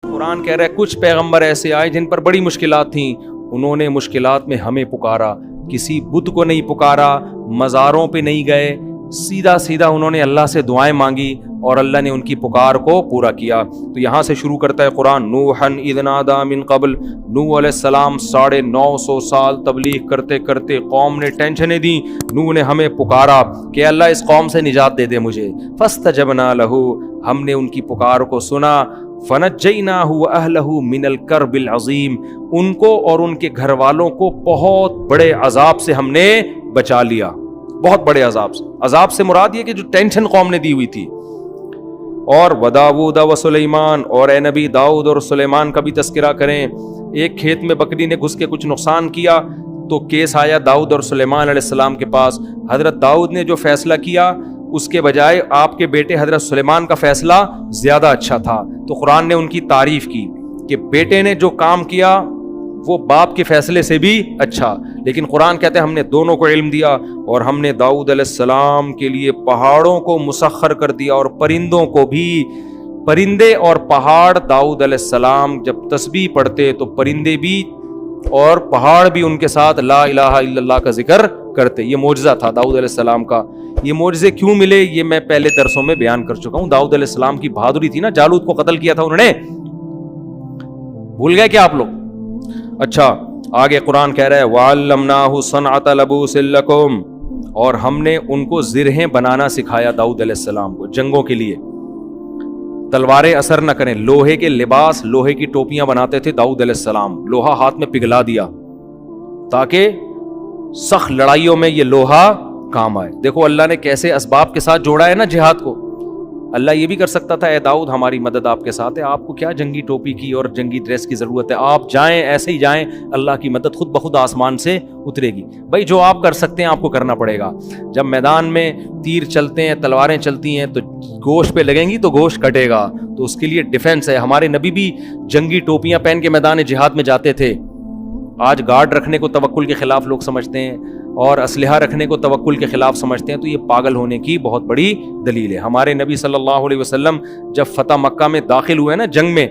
قرآن کہہ رہا ہے کچھ پیغمبر ایسے آئے جن پر بڑی مشکلات تھیں، انہوں نے مشکلات میں ہمیں پکارا، کسی بت کو نہیں پکارا، مزاروں پہ نہیں گئے، سیدھا سیدھا انہوں نے اللہ سے دعائیں مانگی اور اللہ نے ان کی پکار کو پورا کیا۔ تو یہاں سے شروع کرتا ہے قرآن، نوحًا اذ نادیٰ من قبل، نوح علیہ السلام 950 سال تبلیغ کرتے کرتے قوم نے ٹینشنیں دیں، نوح نے ہمیں پکارا کہ اللہ اس قوم سے نجات دے دے مجھے، فاستجبنا لہ، ہم نے ان کی پکار کو سنا، فنجیناہ واہلہ من الکرب العظیم، ان کو اور ان کے گھر والوں کو بہت بڑے عذاب سے ہم نے بچا لیا، بہت بڑے عذاب سے۔ عذاب سے مراد یہ کہ جو ٹینشن قوم نے دی ہوئی تھی۔ اور وداؤد وسلیمان، اور اے نبی داؤد اور سلیمان کا بھی تذکرہ کریں۔ ایک کھیت میں بکری نے گھس کے کچھ نقصان کیا تو کیس آیا داؤد اور سلیمان علیہ السلام کے پاس۔ حضرت داؤد نے جو فیصلہ کیا اس کے بجائے آپ کے بیٹے حضرت سلیمان کا فیصلہ زیادہ اچھا تھا، تو قرآن نے ان کی تعریف کی کہ بیٹے نے جو کام کیا وہ باپ کے فیصلے سے بھی اچھا۔ لیکن قرآن کہتے ہیں ہم نے دونوں کو علم دیا، اور ہم نے داؤد علیہ السلام کے لیے پہاڑوں کو مسخر کر دیا اور پرندوں کو بھی۔ پرندے اور پہاڑ، داؤد علیہ السلام جب تسبیح پڑھتے تو پرندے بھی اور پہاڑ بھی ان کے ساتھ لا الہ الا اللہ کا ذکر کرتے۔ یہ معجزہ تھا داؤد علیہ السلام کا۔ یہ معجزے کیوں ملے یہ میں پہلے درسوں میں بیان کر چکا ہوں۔ داؤد علیہ السلام کی بہادری تھی نا، جالوت کو قتل کیا تھا انہوں نے، بھول گئے کیا آپ لوگ؟ اچھا آگے قرآن کہہ رہا ہے وَعَلَّمْنَاهُ صَنْعَةَ لَبُوسٍ لَكُمْ، اور ہم نے ان کو زرہیں بنانا سکھایا داؤد علیہ السلام کو جنگوں کے لیے، تلواریں اثر نہ کریں۔ لوہے کے لباس، لوہے کی ٹوپیاں بناتے تھے داؤد علیہ السلام، لوہا ہاتھ میں پگھلا دیا تاکہ سخت لڑائیوں میں یہ لوہا کام آئے۔ دیکھو اللہ نے کیسے اسباب کے ساتھ جوڑا ہے نا جہاد کو۔ اللہ یہ بھی کر سکتا تھا اے داؤد ہماری مدد آپ کے ساتھ ہے، آپ کو کیا جنگی ٹوپی کی اور جنگی ڈریس کی ضرورت ہے، آپ جائیں ایسے ہی جائیں، اللہ کی مدد خود بخود آسمان سے اترے گی۔ بھائی جو آپ کر سکتے ہیں آپ کو کرنا پڑے گا۔ جب میدان میں تیر چلتے ہیں، تلواریں چلتی ہیں تو گوشت پہ لگیں گی تو گوشت کٹے گا، تو اس کے لیے ڈیفنس ہے۔ ہمارے نبی بھی جنگی ٹوپیاں پہن کے میدان جہاد میں جاتے تھے۔ آج گارڈ رکھنے کو توکل کے خلاف لوگ سمجھتے ہیں اور اسلحہ رکھنے کو توکل کے خلاف سمجھتے ہیں، تو یہ پاگل ہونے کی بہت بڑی دلیل ہے۔ ہمارے نبی صلی اللہ علیہ وسلم جب فتح مکہ میں داخل ہوئے نا جنگ میں،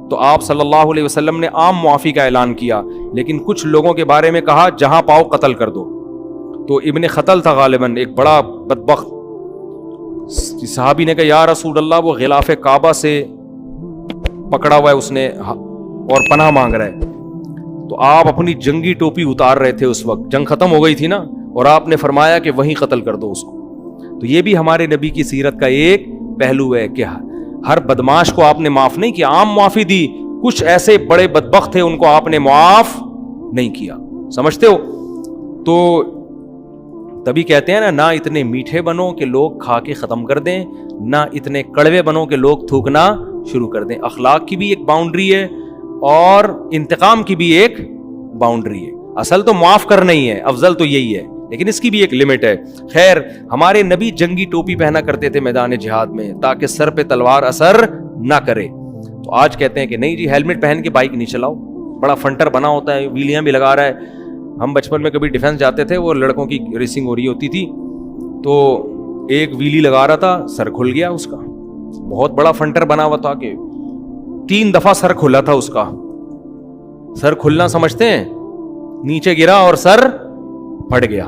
تو آپ صلی اللہ علیہ وسلم نے عام معافی کا اعلان کیا، لیکن کچھ لوگوں کے بارے میں کہا جہاں پاؤ قتل کر دو۔ تو ابن خطل تھا غالباً، ایک بڑا بدبخت صحابی نے کہا یا رسول اللہ وہ غلاف کعبہ سے پکڑا ہوا ہے اس نے اور پناہ مانگ رہا ہے۔ تو آپ اپنی جنگی ٹوپی اتار رہے تھے، اس وقت جنگ ختم ہو گئی تھی نا، اور آپ نے فرمایا کہ وہیں قتل کر دو اس کو۔ تو یہ بھی ہمارے نبی کی سیرت کا ایک پہلو ہے کہ ہر بدماش کو آپ نے معاف نہیں کیا، عام معافی دی، کچھ ایسے بڑے بدبخت تھے ان کو آپ نے معاف نہیں کیا، سمجھتے ہو؟ تو تبھی کہتے ہیں نا، نہ اتنے میٹھے بنو کہ لوگ کھا کے ختم کر دیں، نہ اتنے کڑوے بنو کہ لوگ تھوکنا شروع کر دیں۔ اخلاق کی بھی ایک باؤنڈری ہے اور انتقام کی بھی ایک باؤنڈری ہے۔ اصل تو معاف کرنا ہی ہے، افضل تو یہی ہے، لیکن اس کی بھی ایک لمٹ ہے۔ خیر ہمارے نبی جنگی ٹوپی پہنا کرتے تھے میدان جہاد میں تاکہ سر پہ تلوار اثر نہ کرے۔ تو آج کہتے ہیں کہ نہیں جی ہیلمٹ پہن کے بائک نہیں چلاؤ، بڑا فنٹر بنا ہوتا ہے، ویلیاں بھی لگا رہا ہے۔ ہم بچپن میں کبھی ڈیفینس جاتے تھے، وہ لڑکوں کی ریسنگ ہو رہی ہوتی تھی، تو ایک ویلی لگا رہا تھا، سر کھل گیا اس کا، بہت بڑا فنٹر بنا ہوا تھا کہ 3 دفعہ سر کھلا تھا اس کا۔ سر کھلنا سمجھتے ہیں، نیچے گرا اور سر پھٹ گیا۔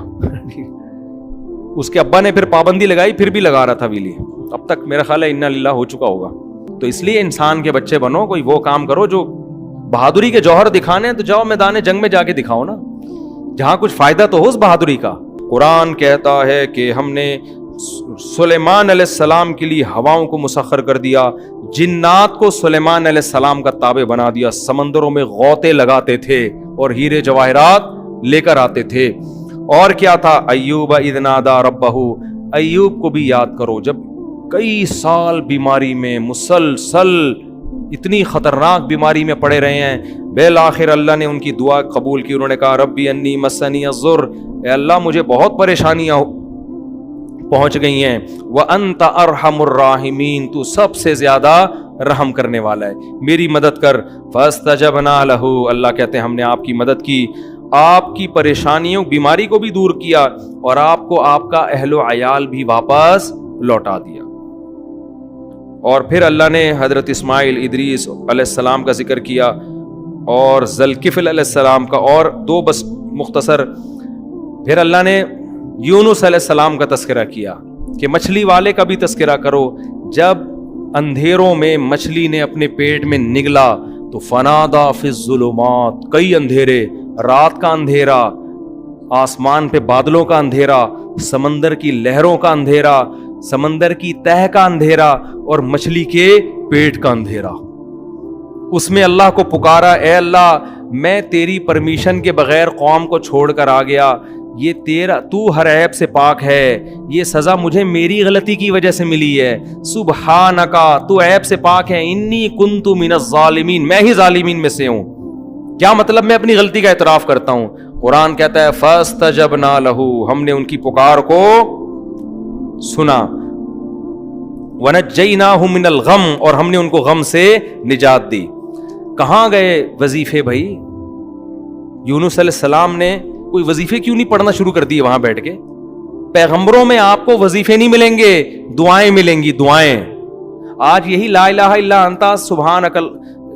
اس کے ابا نے پھر پابندی لگائی، پھر بھی لگا رہا تھا ویلی، اب تک میرا خیال ہے انا للہ ہو چکا ہوگا۔ تو اس لیے انسان کے بچے بنو، کوئی وہ کام کرو جو بہادری کے جوہر دکھانے، تو جاؤ میدان جنگ میں جا کے دکھاؤ نا، جہاں کچھ فائدہ تو ہو اس بہادری کا۔ قرآن کہتا ہے کہ ہم نے سلیمان علیہ السلام کے لیے ہواؤں کو مسخر کر دیا، جنات کو سلیمان علیہ السلام کا تابع بنا دیا، سمندروں میں غوطے لگاتے تھے اور ہیرے جواہرات لے کر آتے تھے۔ اور کیا تھا؟ ایوب اذ نادیٰ ربہ، ایوب کو بھی یاد کرو جب کئی سال بیماری میں مسلسل اتنی خطرناک بیماری میں پڑے رہے ہیں، بالآخر اللہ نے ان کی دعا قبول کی، انہوں نے کہا ربی انی مسنی الضر، اے اللہ مجھے بہت پریشانیاں پہنچ گئی ہیں، وَأَنْتَ أَرْحَمُ الرَّاحِمِينَ، تو سب سے زیادہ رحم کرنے والا ہے، میری مدد کر۔ فَاسْتَجَبْنَا لَهُ، اللہ کہتے ہیں ہم نے آپ کی مدد کی، آپ کی پریشانیوں بیماری کو بھی دور کیا اور آپ کو آپ کا اہل و عیال بھی واپس لوٹا دیا۔ اور پھر اللہ نے حضرت اسماعیل ادریس علیہ السلام کا ذکر کیا اور ذوالکفل علیہ السلام کا، اور دو بس مختصر. پھر اللہ نے یونس علیہ السلام کا تذکرہ کیا کہ مچھلی والے کا بھی تذکرہ کرو. جب اندھیروں میں مچھلی نے اپنے پیٹ میں نگلا تو فنادا فی الظلمات، کئی اندھیرے، رات کا اندھیرا، آسمان پہ بادلوں کا اندھیرا، سمندر کی لہروں کا اندھیرا، سمندر کی تہہ کا اندھیرا، اور مچھلی کے پیٹ کا اندھیرا. اس میں اللہ کو پکارا، اے اللہ میں تیری پرمیشن کے بغیر قوم کو چھوڑ کر آ گیا، یہ تیرا، تو ہر عیب سے پاک ہے، یہ سزا مجھے میری غلطی کی وجہ سے ملی ہے. سبحانکا، تو عیب سے پاک ہے، انی کنت من الظالمین، میں ہی ظالمین میں سے ہوں. کیا مطلب؟ میں اپنی غلطی کا اعتراف کرتا ہوں. قرآن کہتا ہے فاستجبنا لہ، ہم نے ان کی پکار کو سنا. ونجیناہ من الغم، اور ہم نے ان کو غم سے نجات دی. کہاں گئے وظیفے بھائی؟ یونس علیہ السلام نے کوئی وظیفے کیوں نہیں پڑھنا شروع کر دیے وہاں بیٹھ کے؟ پیغمبروں میں آپ کو وظیفے نہیں ملیں گے، دعائیں ملیں گی، دعائیں. آج یہی لا الہ الا انت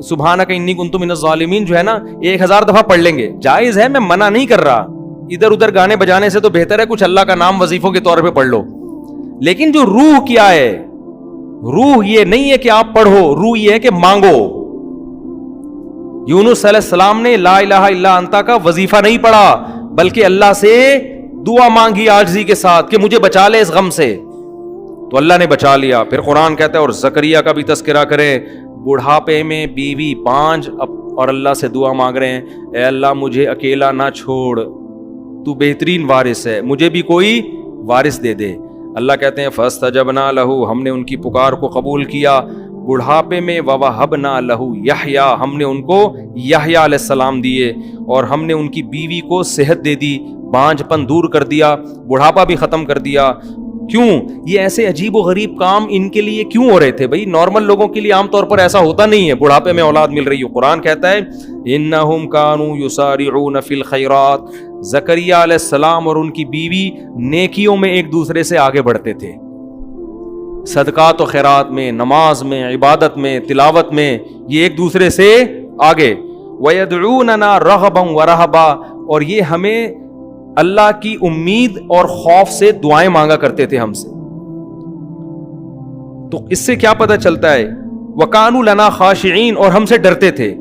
سبحانک انی کنت من الظالمین جو ہے نا 1000 دفعہ پڑھ لیں گے، جائز ہے، میں منع نہیں کر رہا. ادھر ادھر گانے بجانے سے تو بہتر ہے کچھ اللہ کا نام وظیفوں کے طور پہ پڑھ لو. لیکن جو روح کیا ہے، روح یہ نہیں ہے کہ آپ پڑھو، روح یہ ہے کہ مانگو. یونس علیہ السلام نے لا الہ الا انت کا وظیفہ نہیں پڑھا، بلکہ اللہ سے دعا مانگی عاجزی کے ساتھ کہ مجھے بچا لے اس غم سے، تو اللہ نے بچا لیا. پھر قرآن کہتا ہے اور زکریا کا بھی تذکرہ کرے، بڑھاپے میں بیوی 5 اور اللہ سے دعا مانگ رہے ہیں، اے اللہ مجھے اکیلا نہ چھوڑ، تو بہترین وارث ہے، مجھے بھی کوئی وارث دے دے. اللہ کہتے ہیں فاستجبنا لہ، ہم نے ان کی پکار کو قبول کیا. بڑھاپے میں ووہبنا لہ یحییٰ، ہم نے ان کو یحییٰ علیہ السلام دیے، اور ہم نے ان کی بیوی کو صحت دے دی، بانجھ پن دور کر دیا، بڑھاپا بھی ختم کر دیا. کیوں؟ یہ ایسے عجیب و غریب کام ان کے لیے کیوں ہو رہے تھے بھائی؟ نارمل لوگوں کے لیے عام طور پر ایسا ہوتا نہیں ہے، بڑھاپے میں اولاد مل رہی ہو. قرآن کہتا ہے انہم کانوا یسارعون فی الخیرات، زکریا علیہ السلام اور ان کی بیوی نیکیوں میں ایک دوسرے سے آگے بڑھتے تھے، صدقات و خیرات میں، نماز میں، عبادت میں، تلاوت میں، یہ ایک دوسرے سے آگے. وَيَدْعُونَنَا رَغَبًا وَرَهَبًا، اور یہ ہمیں اللہ کی امید اور خوف سے دعائیں مانگا کرتے تھے ہم سے. تو اس سے کیا پتہ چلتا ہے؟ وَكَانُوا لَنَا خَاشِعِينَ، اور ہم سے ڈرتے تھے.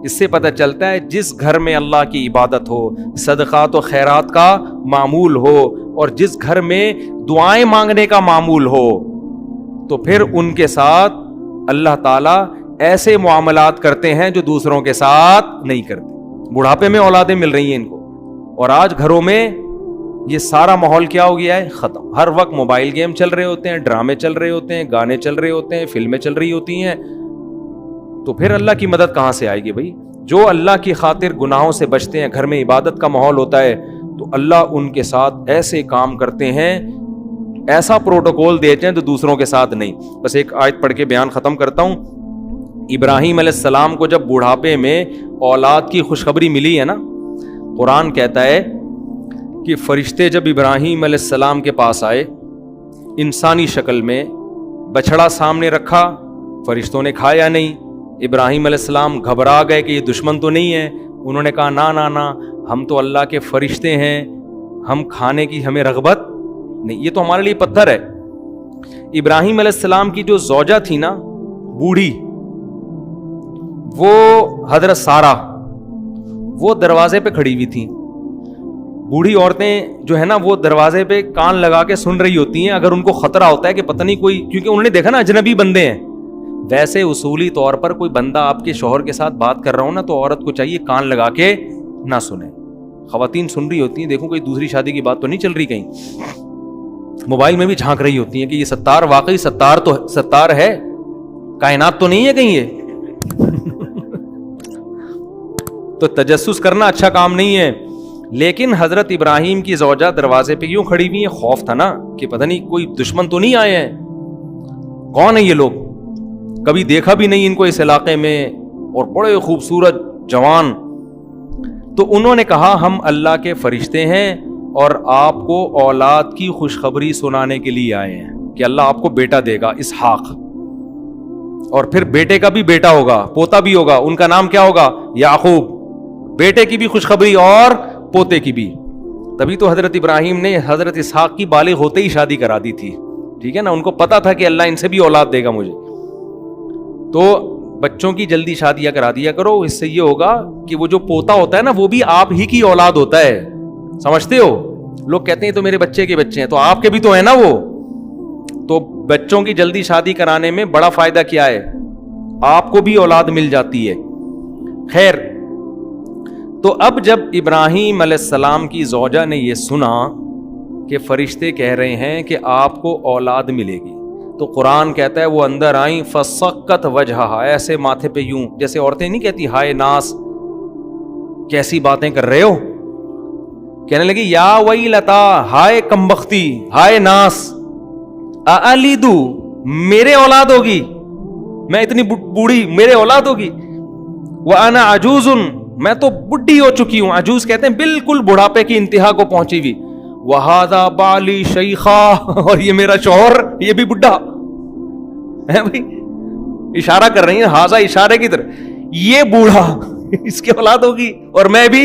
اس سے پتہ چلتا ہے جس گھر میں اللہ کی عبادت ہو، صدقات و خیرات کا معمول ہو، اور جس گھر میں دعائیں مانگنے کا معمول ہو، تو پھر ان کے ساتھ اللہ تعالیٰ ایسے معاملات کرتے ہیں جو دوسروں کے ساتھ نہیں کرتے. بڑھاپے میں اولادیں مل رہی ہیں ان کو، اور آج گھروں میں یہ سارا ماحول کیا ہو گیا ہے؟ ختم. ہر وقت موبائل گیم چل رہے ہوتے ہیں، ڈرامے چل رہے ہوتے ہیں، گانے چل رہے ہوتے ہیں، فلمیں چل رہی ہوتی ہیں. تو پھر اللہ کی مدد کہاں سے آئے گی بھائی؟ جو اللہ کی خاطر گناہوں سے بچتے ہیں، گھر میں عبادت کا ماحول ہوتا ہے، تو اللہ ان کے ساتھ ایسے کام کرتے ہیں، ایسا پروٹوکول دیتے ہیں تو دوسروں کے ساتھ نہیں. بس ایک آیت پڑھ کے بیان ختم کرتا ہوں. ابراہیم علیہ السلام کو جب بڑھاپے میں اولاد کی خوشخبری ملی ہے نا، قرآن کہتا ہے کہ فرشتے جب ابراہیم علیہ السلام کے پاس آئے انسانی شکل میں، بچڑا سامنے رکھا، فرشتوں نے کھایا نہیں. ابراہیم علیہ السلام گھبرا گئے کہ یہ دشمن تو نہیں ہے. انہوں نے کہا نا نا نا، ہم تو اللہ کے فرشتے ہیں، ہم کھانے کی ہمیں رغبت نہیں، یہ تو ہمارے لیے پتھر ہے. ابراہیم علیہ السلام کی جو زوجہ تھی نا، بوڑھی، وہ حضرت سارہ، وہ دروازے پہ کھڑی ہوئی تھی. بوڑھی عورتیں جو ہے نا، وہ دروازے پہ کان لگا کے سن رہی ہوتی ہیں. اگر ان کو خطرہ ہوتا ہے کہ پتہ نہیں کوئی، کیونکہ انہوں نے دیکھا نا اجنبی بندے ہیں. ویسے اصولی طور پر کوئی بندہ آپ کے شوہر کے ساتھ بات کر رہا ہو نا، تو عورت کو چاہیے کان لگا کے نہ سنے. خواتین سن رہی ہوتی ہیں، دیکھو کوئی دوسری شادی کی بات تو نہیں چل رہی کہیں. موبائل میں بھی جھانک رہی ہوتی ہیں کہ یہ ستار واقعی ستار ہے، کائنات تو نہیں ہے کہیں یہ. تو تجسس کرنا اچھا کام نہیں ہے. لیکن حضرت ابراہیم کی زوجہ دروازے پہ کیوں کھڑی ہوئی ہیں؟ خوف تھا نا کہ پتہ نہیں کوئی دشمن تو نہیں آئے ہیں، کون ہیں یہ لوگ، کبھی دیکھا بھی نہیں ان کو اس علاقے میں، اور بڑے خوبصورت جوان. تو انہوں نے کہا ہم اللہ کے فرشتے ہیں اور آپ کو اولاد کی خوشخبری سنانے کے لیے آئے ہیں کہ اللہ آپ کو بیٹا دے گا، اسحاق. اور پھر بیٹے کا بھی بیٹا ہوگا, پوتا بھی ہوگا, ان کا نام کیا ہوگا؟ یعقوب. بیٹے کی بھی خوشخبری اور پوتے کی بھی. تبھی تو حضرت ابراہیم نے حضرت اسحاق کی بالغ ہوتے ہی شادی کرا دی تھی, ٹھیک ہے نا, ان کو پتا تھا کہ اللہ ان سے بھی اولاد دے گا مجھے. تو بچوں کی جلدی شادیاں کرا دیا کرو, اس سے یہ ہوگا کہ وہ جو پوتا ہوتا ہے نا وہ بھی آپ ہی کی اولاد ہوتا ہے. سمجھتے ہو؟ لوگ کہتے ہیں تو میرے بچے کے بچے ہیں, تو آپ کے بھی تو ہیں نا وہ. تو بچوں کی جلدی شادی کرانے میں بڑا فائدہ کیا ہے؟ آپ کو بھی اولاد مل جاتی ہے. خیر, تو اب جب ابراہیم علیہ السلام کی زوجہ نے یہ سنا کہ فرشتے کہہ رہے ہیں کہ آپ کو اولاد ملے گی, تو قرآن کہتا ہے وہ اندر آئیں فسقت وجہہا, ایسے ماتھے پہ یوں, جیسے عورتیں نہیں کہتی ہائے ناس کیسی باتیں کر رہے ہو, کہنے لگی یا ویلتا, ہائے کمبختی, ہائے ناس, الیدو, میرے اولاد ہوگی, میں اتنی بوڑھی, میرے اولاد ہوگی, وانا عجوز, میں تو بڈھی ہو چکی ہوں. عجوز کہتے ہیں بالکل بڑھاپے کی انتہا کو پہنچی ہوئی. وہذا بالی شیخا, اور یہ میرا شوہر یہ بھی بڈھا ہے بھائی, اشارہ کر رہی ہیں ہاذا اشارے کی طرف, یہ بوڑھا اس کی اولاد ہوگی اور میں بھی,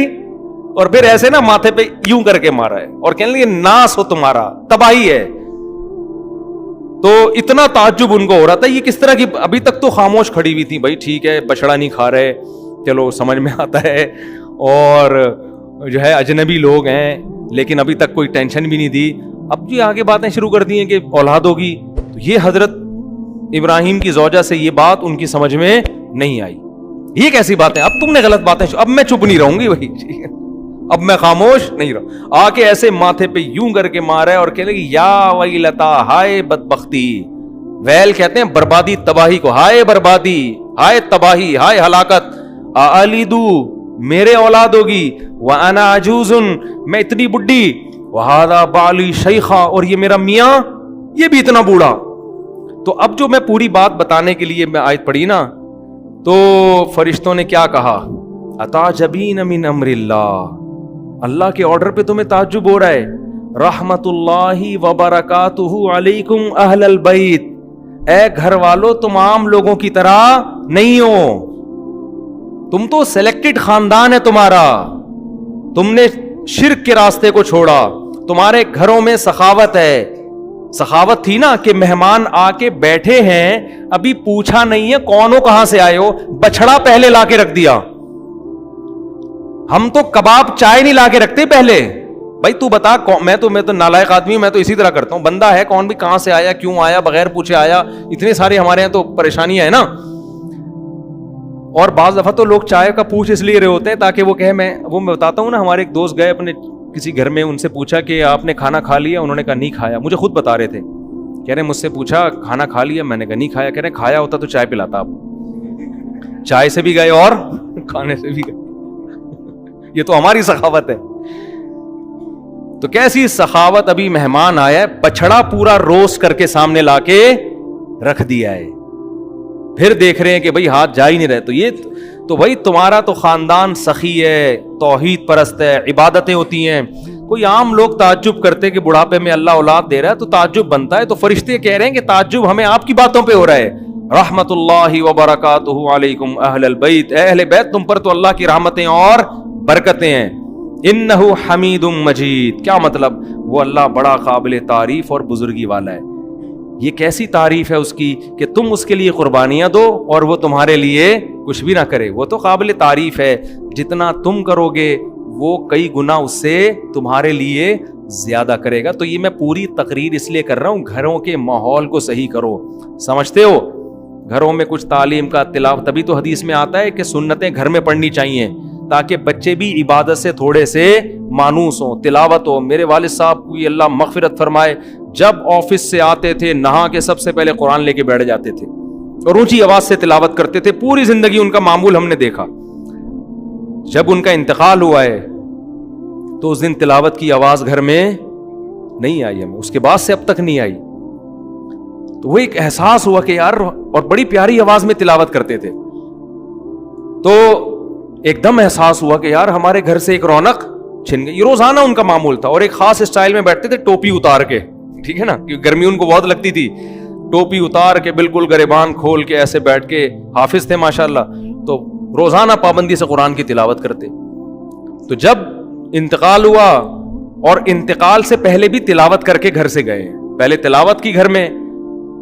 اور پھر ایسے نا ماتھے پہ یوں کر کے مارا ہے اور کہنے لگے ناس ہو تمہارا, تباہی ہے. تو اتنا تعجب ان کو ہو رہا تھا, یہ کس طرح کی, ابھی تک تو خاموش کھڑی ہوئی تھی, بھائی ٹھیک ہے بچڑا نہیں کھا رہے, چلو سمجھ میں آتا ہے, اور جو ہے اجنبی لوگ ہیں, لیکن ابھی تک کوئی ٹینشن بھی نہیں دی. اب جی آگے باتیں شروع کر دی ہیں کہ اولاد ہوگی, تو یہ حضرت ابراہیم کی زوجہ سے یہ بات ان کی سمجھ میں نہیں آئی. یہ کیسی باتیں, اب تم نے غلط باتیں, اب میں چپ نہیں رہوں گی بھائی, اب میں خاموش نہیں رہوں. آ کے ایسے ماتھے پہ یوں کر کے مارا ہے اور کہنے لگی یا ویلتا, ہائے بدبختی. ویل کہتے ہیں بربادی, تباہی کو, ہائے بربادی, ہائے تباہی, ہائے ہلاکت. الیدو, میرے اولاد ہوگی, وانا عجوز, میں اتنی بڈھی, وہذا بالی شیخا, اور یہ میرا میاں یہ بھی اتنا بوڑھا. تو اب جو میں پوری بات بتانے کے لیے میں آیت پڑھی نا, تو فرشتوں نے کیا کہا, اتعجبین من امر اللہ, اللہ کے آرڈر پہ تمہیں تعجب ہو رہا ہے. رحمت اللہ وبرکاتہ علیکم اہل البیت, اے گھر والو تم عام لوگوں کی طرح نہیں ہو, تم تو سلیکٹڈ خاندان ہے تمہارا, تم نے شرک کے راستے کو چھوڑا, تمہارے گھروں میں سخاوت ہے. سخاوت تھی نا کہ مہمان آ کے بیٹھے ہیں, ابھی پوچھا نہیں ہے کون ہو کہاں سے آئے ہو, بچڑا پہلے لا کے رکھ دیا. ہم تو کباب چائے نہیں لا کے رکھتے پہلے, بھائی تو بتا, میں تو نالائق آدمی ہوں, میں تو اسی طرح کرتا ہوں, بندہ ہے کون بھی کہاں سے آیا, کیوں آیا, بغیر پوچھے آیا, اتنے سارے ہمارے یہاں تو پریشانیاں ہیں نا. اور بعض دفعہ تو لوگ چائے کا پوچھ اس لیے رہے ہوتے ہیں تاکہ وہ کہے, میں بتاتا ہوں نا, ہمارے ایک دوست گئے اپنے کسی گھر میں, ان سے پوچھا کہ آپ نے کھانا کھا لیا, انہوں نے کہا نہیں کھایا. مجھے خود بتا رہے تھے, کہہ رہے مجھ سے پوچھا کھانا کھا لیا, میں نے کہا نہیں کھایا. کہہ رہے کھایا ہوتا تو چائے پلاتا, آپ چائے سے بھی گئے اور کھانے سے بھی گئے. یہ تو ہماری سخاوت ہے. تو کیسی سخاوت, ابھی مہمان آیا ہے, بچڑا پورا روسٹ کر کے سامنے لا کے رکھ دیا ہے, پھر دیکھ رہے ہیں کہ بھئی ہاتھ جا ہی نہیں رہے. تو یہ تو بھائی تمہارا تو خاندان سخی ہے, توحید پرست ہے, عبادتیں ہوتی ہیں. کوئی عام لوگ تعجب کرتے کہ بڑھاپے میں اللہ اولاد دے رہا ہے, تو تعجب بنتا ہے. تو فرشتے کہہ رہے ہیں کہ تعجب ہمیں آپ کی باتوں پہ ہو رہا ہے. رحمت اللہ وبرکاتہ علیکم اہل البیت, اے اہل بیت تم پر تو اللہ کی رحمتیں اور برکتیں ہیں. انہ حمید مجید, کیا مطلب, وہ اللہ بڑا قابل تعریف اور بزرگی والا ہے. یہ کیسی تعریف ہے اس کی کہ تم اس کے لیے قربانیاں دو اور وہ تمہارے لیے کچھ بھی نہ کرے. وہ تو قابل تعریف ہے, جتنا تم کرو گے وہ کئی گنا اس سے تمہارے لیے زیادہ کرے گا. تو یہ میں پوری تقریر اس لیے کر رہا ہوں, گھروں کے ماحول کو صحیح کرو. سمجھتے ہو, گھروں میں کچھ تعلیم کا تلاوت, تبھی تو حدیث میں آتا ہے کہ سنتیں گھر میں پڑھنی چاہیے تاکہ بچے بھی عبادت سے تھوڑے سے مانوس ہوں, تلاوت ہو. میرے والد صاحب کو اللہ مغفرت فرمائے, جب آفس سے آتے تھے نہا کے سب سے پہلے قرآن لے کے بیٹھ جاتے تھے اور اونچی آواز سے تلاوت کرتے تھے. پوری زندگی ان کا معمول ہم نے دیکھا. جب ان کا انتقال ہوا ہے تو اس دن تلاوت کی آواز گھر میں نہیں آئی, ہمیں اس کے بعد سے اب تک نہیں آئی. تو وہ ایک احساس ہوا کہ یار, اور بڑی پیاری آواز میں تلاوت کرتے تھے. تو ایک دم احساس ہوا کہ یار ہمارے گھر سے ایک رونق چھن گئی. یہ روزانہ ان کا معمول تھا, اور ایک خاص اسٹائل میں بیٹھتے تھے, ٹوپی اتار کے, ٹھیک ہے نا, کیونکہ گرمی ان کو بہت لگتی تھی. ٹوپی اتار کے بالکل گریبان کھول کے ایسے بیٹھ کے حافظ تھے ماشاءاللہ, تو روزانہ پابندی سے قرآن کی تلاوت کرتے. تو جب انتقال ہوا, اور انتقال سے پہلے بھی تلاوت کر کے گھر سے گئے, پہلے تلاوت کی گھر میں,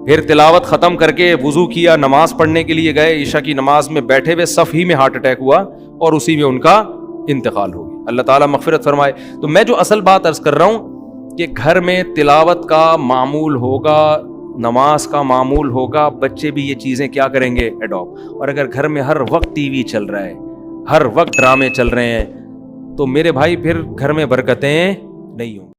پھر تلاوت ختم کر کے وضو کیا, نماز پڑھنے کے لیے گئے, عشاء کی نماز میں بیٹھے ہوئے صف ہی میں ہارٹ اٹیک ہوا اور اسی میں ان کا انتقال ہو گیا. اللہ تعالیٰ مغفرت فرمائے. تو میں جو اصل بات عرض کر رہا ہوں کہ گھر میں تلاوت کا معمول ہوگا, نماز کا معمول ہوگا, بچے بھی یہ چیزیں کیا کریں گے, اڈاپٹ. اور اگر گھر میں ہر وقت ٹی وی چل رہا ہے, ہر وقت ڈرامے چل رہے ہیں, تو میرے بھائی پھر گھر میں برکتیں نہیں ہوں.